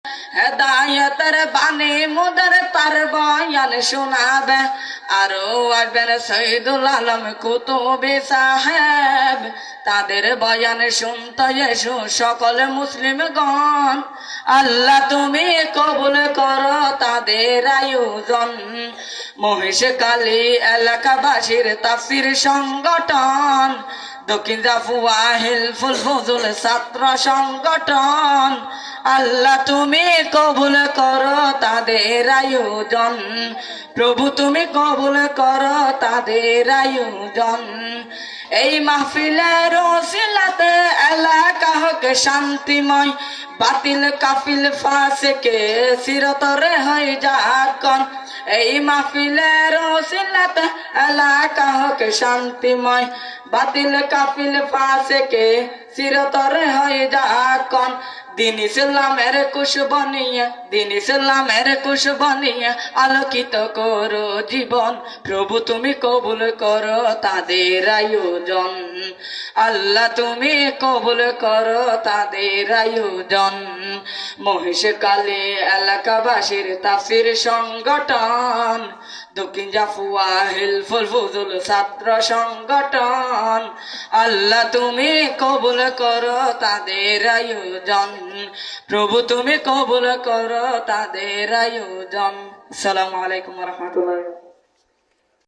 হেদায়েতের বাণী মুদের তার বয়ান শোনাবে। আরো আসবেন শহীদুল আলম কুতুবী সাহেব, তাদের বয়ান শুনতে এসো সকল মুসলিমগণ। আল্লাহ তুমি কবুল করো তাদের আয়োজন। মহেশখালী এলাকাবাসীর তাফসীর সংগঠন, দক্ষিণ জাফুয়া হিলফুল ফজল ছাত্র সংগঠন, আল্লাহ তুমি কবুল করো তাদের আয়োজন। প্রভু তুমি কবুল করো তাদের আয়োজন। এই মাহফিলের ওসিলাতে এলাকা হোক শান্তিময়, বাতিল কাফিল ফাসেকে চিরতরে হয়ে যাকন। এই মাহফিলের ওসিলাতে এলাকা হোক শান্তিময়, বাতিল কাফিল ফাসেকে চিরতরে হয়ে যাকন। দিন ইসলামের কুশ বনিয়া, দিন ইসলামের কুশ বনিয়া আলোকিত করো জীবন। প্রভু তুমি কবুল করো তাদের আয়োজন। আল্লাহ তুমি কবুল করো তাদের আয়োজন। মহেশখালী এলাকাবাসীর তাফসীর সংগঠন, দক্ষিণ জাফুয়া হিলফুল ফজল ছাত্র সংগঠন, আল্লাহ তুমি কবুল করো তাদের আয়োজন। প্রভু তুমি কবুল করো তাদের আয়োজন। আসসালামু আলাইকুম ওয়া রাহমাতুল্লাহ।